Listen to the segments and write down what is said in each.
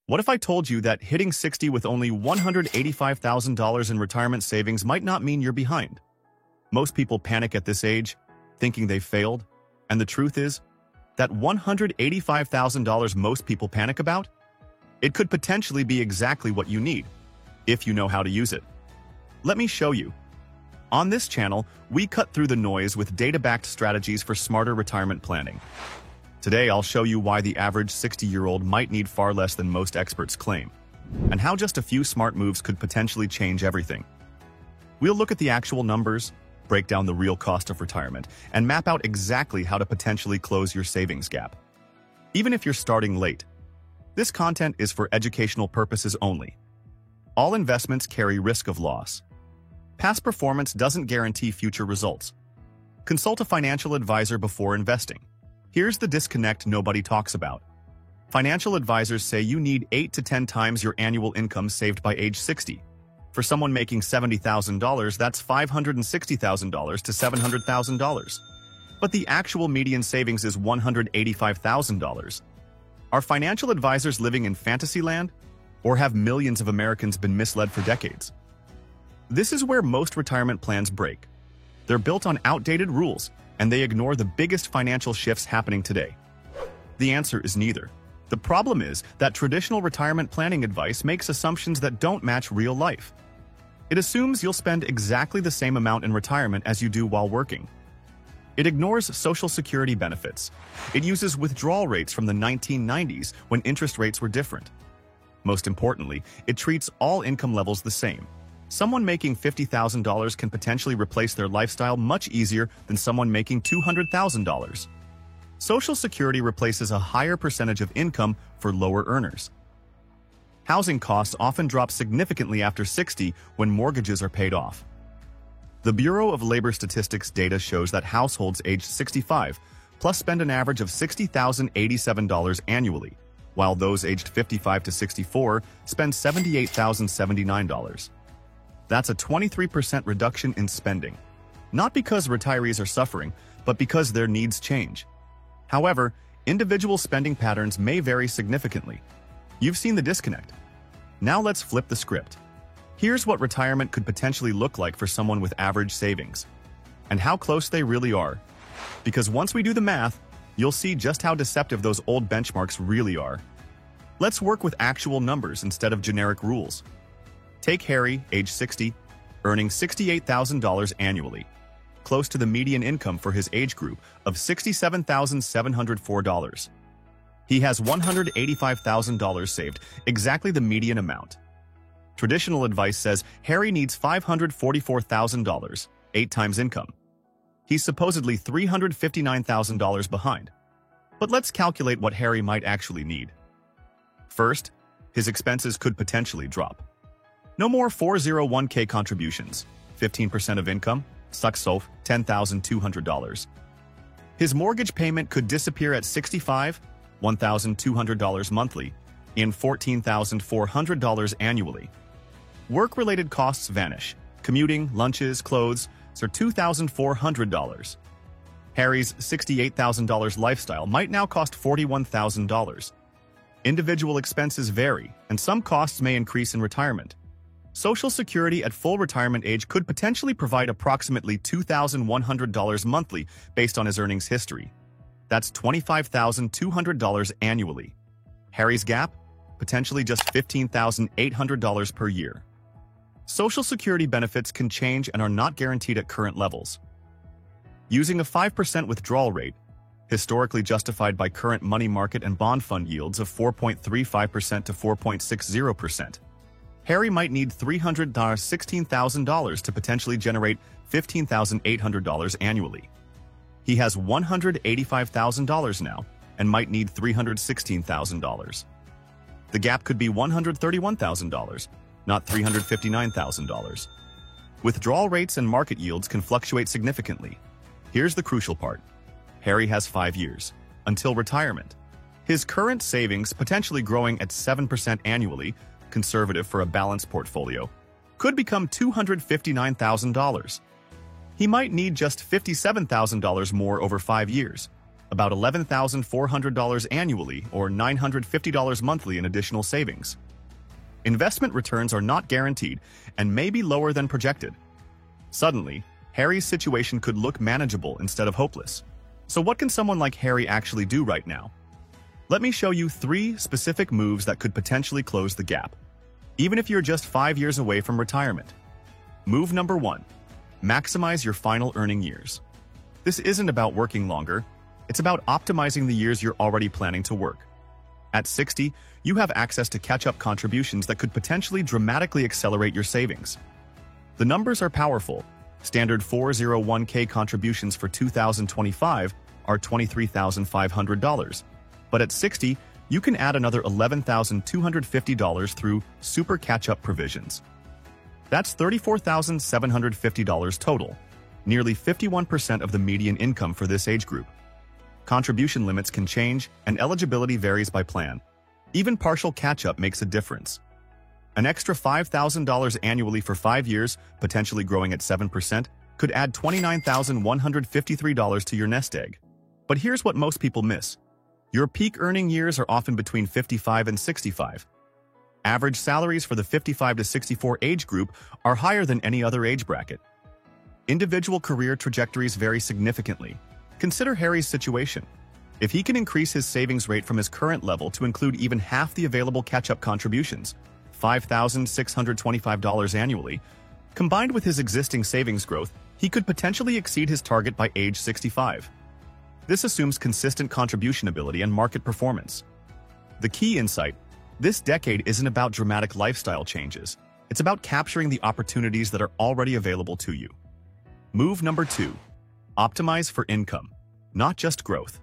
What if I told you that hitting 60 with only $185,000 in retirement savings might not mean you're behind? Most people panic at this age, thinking they've failed, and the truth is that $185,000 most people panic about? It could potentially be exactly what you need, if you know how to use it. Let me show you. On this channel, we cut through the noise with data-backed strategies for smarter retirement planning. Today, I'll show you why the average 60-year-old might need far less than most experts claim, and how just a few smart moves could potentially change everything. We'll look at the actual numbers, break down the real cost of retirement, and map out exactly how to potentially close your savings gap. Even if you're starting late, this content is for educational purposes only. All investments carry risk of loss. Past performance doesn't guarantee future results. Consult a financial advisor before investing. Here's the disconnect nobody talks about. Financial advisors say you need 8 to 10 times your annual income saved by age 60. For someone making $70,000, that's $560,000 to $700,000. But the actual median savings is $185,000. Are financial advisors living in fantasy land? Or have millions of Americans been misled for decades? This is where most retirement plans break. They're built on outdated rules, and they ignore the biggest financial shifts happening today. The answer is neither. The problem is that traditional retirement planning advice makes assumptions that don't match real life. It assumes you'll spend exactly the same amount in retirement as you do while working. It ignores Social Security benefits. It uses withdrawal rates from the 1990s when interest rates were different. Most importantly, it treats all income levels the same. Someone making $50,000 can potentially replace their lifestyle much easier than someone making $200,000. Social Security replaces a higher percentage of income for lower earners. Housing costs often drop significantly after 60 when mortgages are paid off. The Bureau of Labor Statistics data shows that households aged 65 plus spend an average of $60,087 annually, while those aged 55 to 64 spend $78,079. That's a 23% reduction in spending. Not because retirees are suffering, but because their needs change. However, individual spending patterns may vary significantly. You've seen the disconnect. Now let's flip the script. Here's what retirement could potentially look like for someone with average savings, and how close they really are. Because once we do the math, you'll see just how deceptive those old benchmarks really are. Let's work with actual numbers instead of generic rules. Take Harry, age 60, earning $68,000 annually, close to the median income for his age group of $67,704. He has $185,000 saved, exactly the median amount. Traditional advice says Harry needs $544,000, 8 times income. He's supposedly $359,000 behind. But let's calculate what Harry might actually need. First, his expenses could potentially drop. No more 401k contributions, 15% of income, sucks $10,200. His mortgage payment could disappear at 65, $1,200 monthly, in $14,400 annually. Work-related costs vanish. Commuting, lunches, clothes are $2,400. Harry's $68,000 lifestyle might now cost $41,000. Individual expenses vary, and some costs may increase in retirement. Social Security at full retirement age could potentially provide approximately $2,100 monthly based on his earnings history. That's $25,200 annually. Harry's gap? Potentially just $15,800 per year. Social Security benefits can change and are not guaranteed at current levels. Using a 5% withdrawal rate, historically justified by current money market and bond fund yields of 4.35% to 4.60%, Harry might need $16,000 to potentially generate $15,800 annually. He has $185,000 now and might need $316,000. The gap could be $131,000, not $359,000. Withdrawal rates and market yields can fluctuate significantly. Here's the crucial part. Harry has 5 years, until retirement. His current savings, potentially growing at 7% annually, conservative for a balanced portfolio, could become $259,000. He might need just $57,000 more over 5 years, about $11,400 annually or $950 monthly in additional savings. Investment returns are not guaranteed and may be lower than projected. Suddenly, Harry's situation could look manageable instead of hopeless. So what can someone like Harry actually do right now? Let me show you 3 specific moves that could potentially close the gap, even if you're just 5 years away from retirement. Move number 1. Maximize your final earning years. This isn't about working longer, it's about optimizing the years you're already planning to work. At 60, you have access to catch-up contributions that could potentially dramatically accelerate your savings. The numbers are powerful. Standard 401k contributions for 2025 are $23,500. But at 60, you can add another $11,250 through super catch-up provisions. That's $34,750 total, nearly 51% of the median income for this age group. Contribution limits can change, and eligibility varies by plan. Even partial catch-up makes a difference. An extra $5,000 annually for 5 years, potentially growing at 7%, could add $29,153 to your nest egg. But here's what most people miss. Your peak earning years are often between 55 and 65. Average salaries for the 55 to 64 age group are higher than any other age bracket. Individual career trajectories vary significantly. Consider Harry's situation. If he can increase his savings rate from his current level to include even half the available catch-up contributions, $5,625 annually, combined with his existing savings growth, he could potentially exceed his target by age 65. This assumes consistent contribution ability and market performance. The key insight: this decade isn't about dramatic lifestyle changes. It's about capturing the opportunities that are already available to you. Move number 2. Optimize for income, not just growth.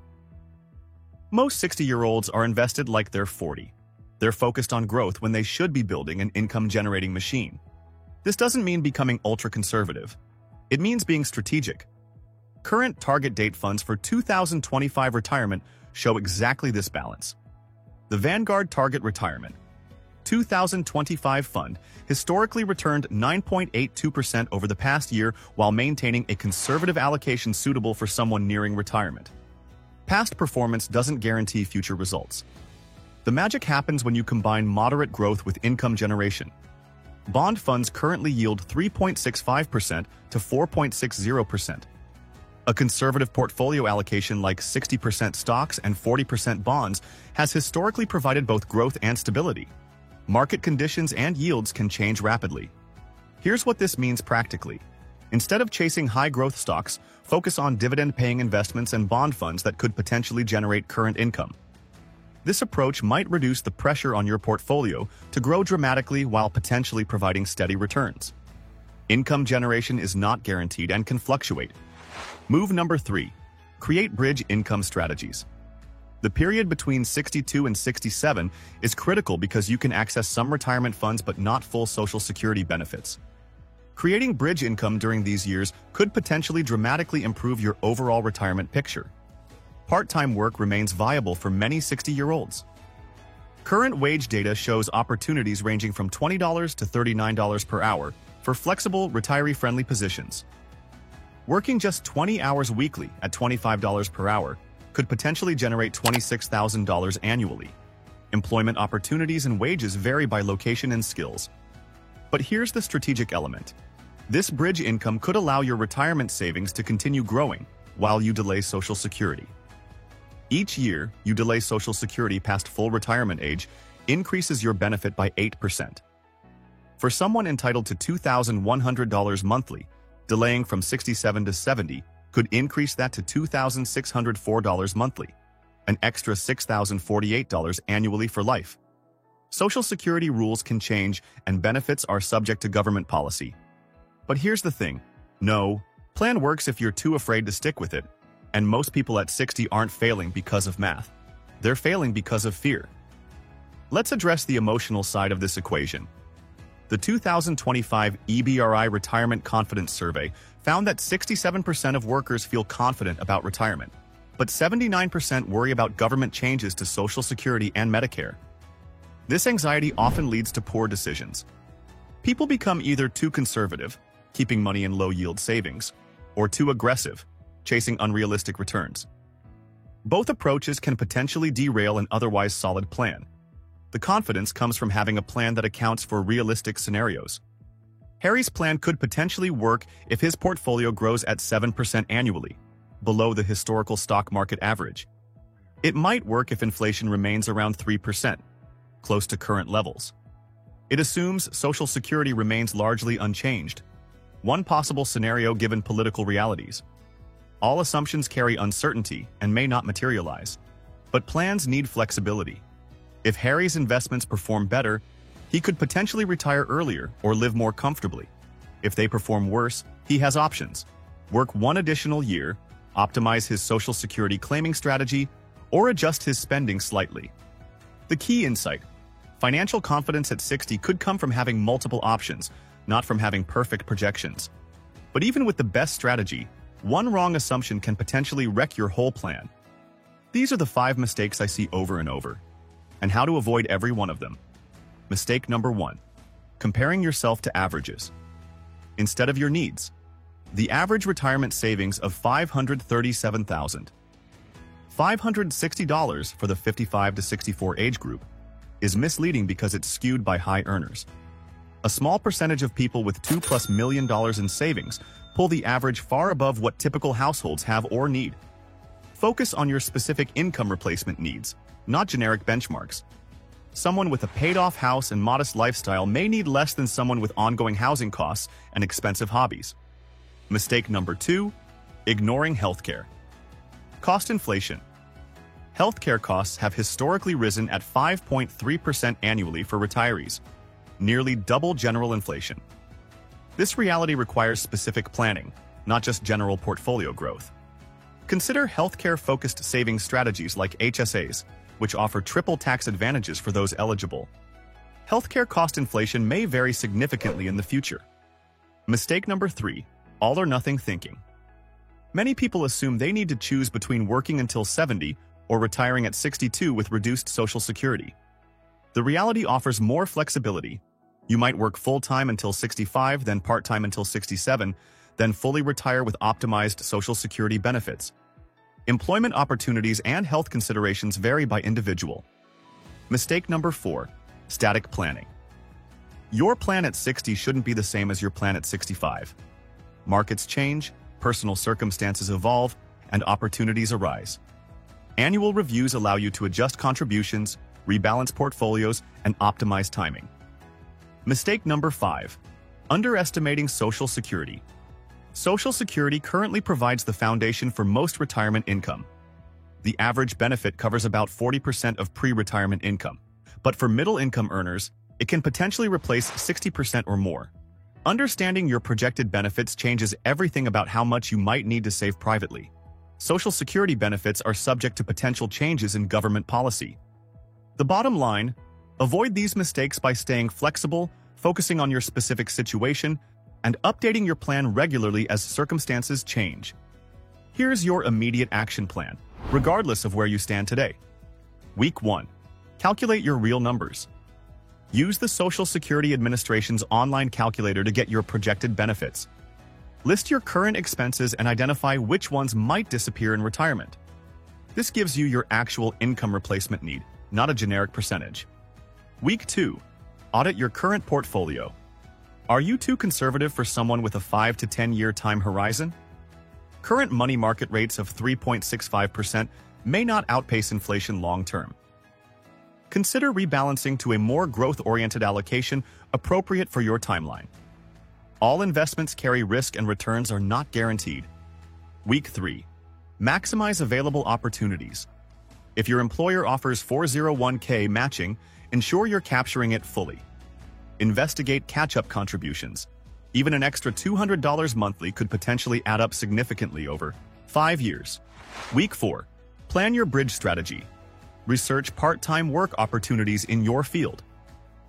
Most 60-year-olds are invested like they're 40. They're focused on growth when they should be building an income-generating machine. This doesn't mean becoming ultra-conservative. It means being strategic. Current target date funds for 2025 retirement show exactly this balance. The Vanguard Target Retirement 2025 Fund historically returned 9.82% over the past year while maintaining a conservative allocation suitable for someone nearing retirement. Past performance doesn't guarantee future results. The magic happens when you combine moderate growth with income generation. Bond funds currently yield 3.65% to 4.60%. A conservative portfolio allocation like 60% stocks and 40% bonds has historically provided both growth and stability. Market conditions and yields can change rapidly. Here's what this means practically. Instead of chasing high-growth stocks, focus on dividend-paying investments and bond funds that could potentially generate current income. This approach might reduce the pressure on your portfolio to grow dramatically while potentially providing steady returns. Income generation is not guaranteed and can fluctuate. Move number 3. Create bridge income strategies. The period between 62 and 67 is critical because you can access some retirement funds but not full Social Security benefits. Creating bridge income during these years could potentially dramatically improve your overall retirement picture. Part-time work remains viable for many 60-year-olds. Current wage data shows opportunities ranging from $20 to $39 per hour for flexible, retiree-friendly positions. Working just 20 hours weekly at $25 per hour could potentially generate $26,000 annually. Employment opportunities and wages vary by location and skills. But here's the strategic element. This bridge income could allow your retirement savings to continue growing while you delay Social Security. Each year you delay Social Security past full retirement age increases your benefit by 8%. For someone entitled to $2,100 monthly, delaying from 67 to 70 could increase that to $2,604 monthly, an extra $6,048 annually for life. Social Security rules can change and benefits are subject to government policy. But here's the thing. No, plan works if you're too afraid to stick with it, and most people at 60 aren't failing because of math. They're failing because of fear. Let's address the emotional side of this equation. The 2025 EBRI Retirement Confidence Survey found that 67% of workers feel confident about retirement, but 79% worry about government changes to Social Security and Medicare. This anxiety often leads to poor decisions. People become either too conservative, keeping money in low-yield savings, or too aggressive, chasing unrealistic returns. Both approaches can potentially derail an otherwise solid plan. The confidence comes from having a plan that accounts for realistic scenarios. Harry's plan could potentially work if his portfolio grows at 7% annually, below the historical stock market average. It might work if inflation remains around 3%, close to current levels. It assumes Social Security remains largely unchanged, one possible scenario given political realities. All assumptions carry uncertainty and may not materialize, but plans need flexibility. If Harry's investments perform better, he could potentially retire earlier or live more comfortably. If they perform worse, he has options. Work one additional year, optimize his Social Security claiming strategy, or adjust his spending slightly. The key insight: financial confidence at 60 could come from having multiple options, not from having perfect projections. But even with the best strategy, one wrong assumption can potentially wreck your whole plan. These are the 5 mistakes I see over and over, and how to avoid every one of them. Mistake number 1. Comparing yourself to averages instead of your needs. The average retirement savings of $537,560 for the 55 to 64 age group is misleading because it's skewed by high earners. A small percentage of people with $2+ million in savings pull the average far above what typical households have or need. Focus on your specific income replacement needs, not generic benchmarks. Someone with a paid-off house and modest lifestyle may need less than someone with ongoing housing costs and expensive hobbies. Mistake number 2. Ignoring healthcare. Cost inflation. Healthcare costs have historically risen at 5.3% annually for retirees, nearly double general inflation. This reality requires specific planning, not just general portfolio growth. Consider healthcare-focused savings strategies like HSAs, which offer triple tax advantages for those eligible. Healthcare cost inflation may vary significantly in the future. Mistake number 3. All or nothing thinking. Many people assume they need to choose between working until 70 or retiring at 62 with reduced Social Security. The reality offers more flexibility. You might work full-time until 65, then part-time until 67, then fully retire with optimized Social Security benefits. Employment opportunities and health considerations vary by individual. Mistake number 4. Static planning. Your plan at 60 shouldn't be the same as your plan at 65. Markets change, personal circumstances evolve, and opportunities arise. Annual reviews allow you to adjust contributions, rebalance portfolios, and optimize timing. Mistake number 5. Underestimating Social Security. Social Security currently provides the foundation for most retirement income. The average benefit covers about 40% of pre-retirement income, but for middle-income earners, it can potentially replace 60% or more. Understanding your projected benefits changes everything about how much you might need to save privately. Social Security benefits are subject to potential changes in government policy. The bottom line: avoid these mistakes by staying flexible, focusing on your specific situation, and updating your plan regularly as circumstances change. Here's your immediate action plan, regardless of where you stand today. Week 1. Calculate your real numbers. Use the Social Security Administration's online calculator to get your projected benefits. List your current expenses and identify which ones might disappear in retirement. This gives you your actual income replacement need, not a generic percentage. Week 2. Audit your current portfolio. Are you too conservative for someone with a 5 to 10-year time horizon? Current money market rates of 3.65% may not outpace inflation long-term. Consider rebalancing to a more growth-oriented allocation appropriate for your timeline. All investments carry risk and returns are not guaranteed. Week 3. Maximize available opportunities. If your employer offers 401k matching, ensure you're capturing it fully. Investigate catch-up contributions. Even an extra $200 monthly could potentially add up significantly over 5 years. Week 4. Plan your bridge strategy. Research part-time work opportunities in your field.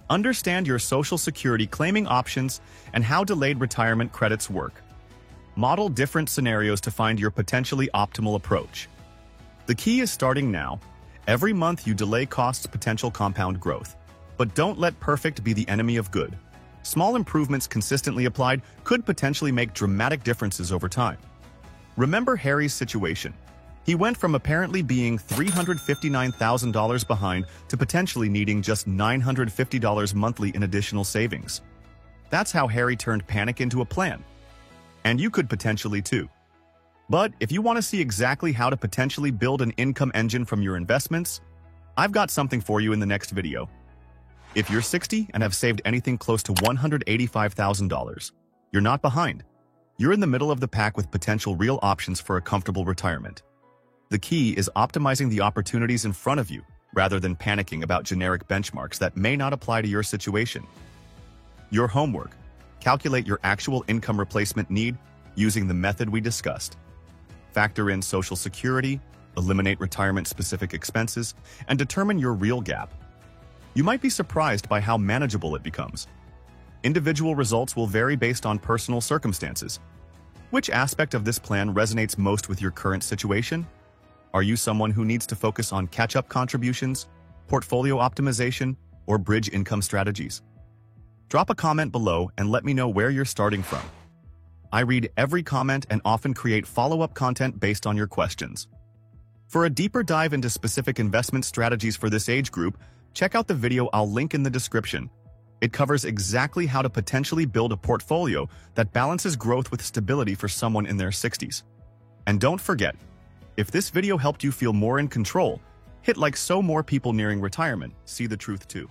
Understand your Social Security claiming options and how delayed retirement credits work. Model different scenarios to find your potentially optimal approach. The key is starting now. Every month you delay costs potential compound growth. But don't let perfect be the enemy of good. Small improvements consistently applied could potentially make dramatic differences over time. Remember Harry's situation. He went from apparently being $359,000 behind to potentially needing just $950 monthly in additional savings. That's how Harry turned panic into a plan. And you could potentially too. But if you want to see exactly how to potentially build an income engine from your investments, I've got something for you in the next video. If you're 60 and have saved anything close to $185,000, you're not behind. You're in the middle of the pack with potential real options for a comfortable retirement. The key is optimizing the opportunities in front of you, rather than panicking about generic benchmarks that may not apply to your situation. Your homework: calculate your actual income replacement need using the method we discussed. Factor in Social Security, eliminate retirement-specific expenses, and determine your real gap. You might be surprised by how manageable it becomes. Individual results will vary based on personal circumstances. Which aspect of this plan resonates most with your current situation? Are you someone who needs to focus on catch-up contributions, portfolio optimization, or bridge income strategies? Drop a comment below and let me know where you're starting from. I read every comment and often create follow-up content based on your questions. For a deeper dive into specific investment strategies for this age group, check out the video I'll link in the description. It covers exactly how to potentially build a portfolio that balances growth with stability for someone in their 60s. And don't forget, if this video helped you feel more in control, hit like so more people nearing retirement see the truth too.